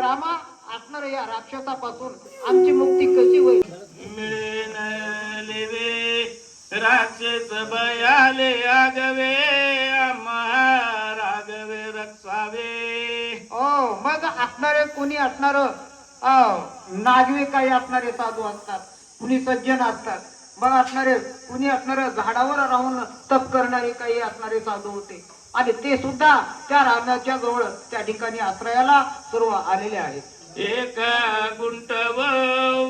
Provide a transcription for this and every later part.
रामा असणार या राक्षसापासून आमची मुक्ती कशी होईल? लेवे राक्षस भयाले आगवे आम्हा रागवे रक्षावे. मग असणारे कोणी असणार नागवे काही असणारे साधू असतात, कुणी सज्जन असतात. मग असणारे कुणी असणार झाडावर राहून तप करणारे काही असणारे साधू होते आणि ते सुद्धा त्या रामाच्या जवळ त्या ठिकाणी आश्रयाला सर्व आलेले आहेत. एक गुंटव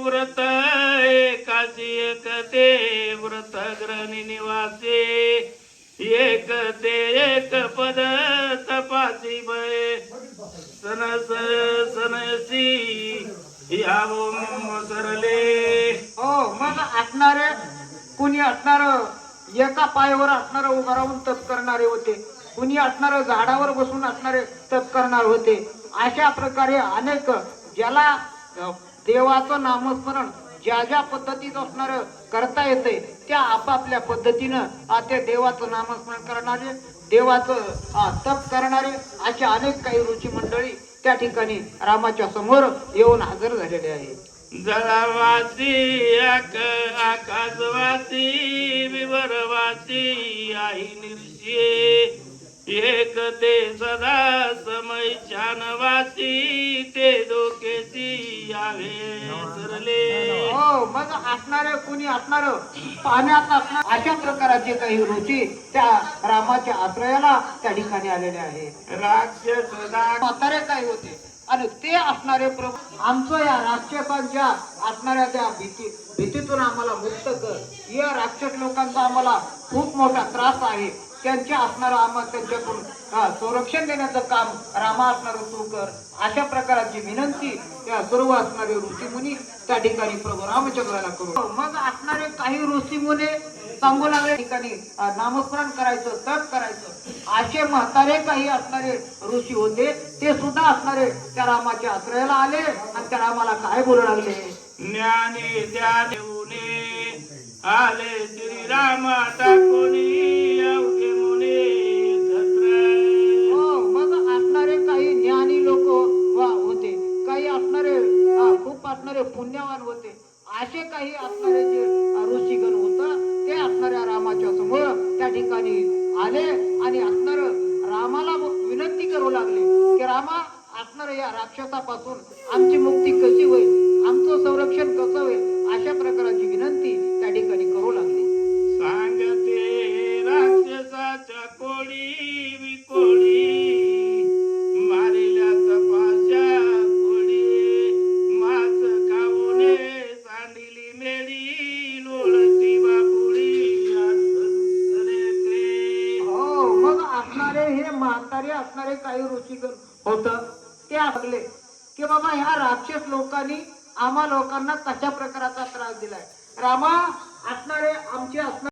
व्रत एकाची एक ते व्रत ग्रहणी निवासे एक ते एक पद तपासी भय सनस सनसी यावो सरले. मग असणारे कुणी असणार एका पायावर असणार उभा राहून तप करणारे होते, कुणी असणार झाडावर बसून असणारे तप करणार होते. अशा प्रकारे अनेक ज्याला देवाचं नामस्मरण ज्या ज्या पद्धतीत असणार करता येते त्या आपापल्या पद्धतीनं त्या देवाचं नामस्मरण करणारे, देवाचं तप करणारे असे अनेक काही ऋषी मंडळी त्या ठिकाणी रामाच्या समोर येऊन हजर झालेले आहेत. जलवासी आकाशवासी विवरवासी आई निर्षे एक ते सदा समय छानवासी ते डोकेसी यावे सरले. मग असणारे कुणी असणार पाण्यात असणार अशा प्रकारचे काही ऋषी त्या रामाच्या आश्रयाला त्या ठिकाणी आलेले आहेत. राक्षस म्हातारे काय होते आणि ते असणारे प्रभू आमचं या राक्षसांच्या असणाऱ्या त्या भीतीतून आम्हाला मुक्त कर. या राक्षस लोकांचा आम्हाला खूप मोठा त्रास आहे, त्यांच्या असणारं आम्हाला त्यांच्याकडून संरक्षण देण्याचं काम रामा असणार तू कर. अशा प्रकारची विनंती त्या सर्व असणारे ऋषीमुनी त्या ठिकाणी प्रभू रामचंद्राला करू. मग असणारे काही ऋषीमुनी सांगू लागले ठिकाणी नामस्मरण करायचं, तप करायचं. असे म्हातारे काही असणारे ऋषी होते, ते सुद्धा असणारे त्या रामाच्या आश्रयाला आले आणि त्या रामाला काय बोलू लागले? ज्ञानी त्या देऊने आले श्रीराम टाकोनी अवघे मुने मग असणारे काही ज्ञानी लोक होते, काही असणारे खूप असणारे पुण्यवान होते. असे काही असणारे जे ऋषीगण होत ते असणाऱ्या रामाच्या समोर त्या ठिकाणी आले आणि असणार रामाला विनंती करू लागले की रामा असणार या राक्षसापासून आमची मुक्ती कशी होईल, आमचं संरक्षण कसं होईल, अशा प्रकारची विनंती त्या ठिकाणी करू लागले. सांगते राक्षसाच्या कोळी विकोळी मारिल्या तपाशा कोळी मास खाऊने सांडिली मेळी लोळती बापुळी. मग असणारे हे म्हातारे असणारे काही ऋषीगण होत ते लागले की बाबा ह्या राक्षस लोकांनी आम्हा लोकांना कशा प्रकारचा त्रास दिलाय. रामा असणारे आमचे असणारे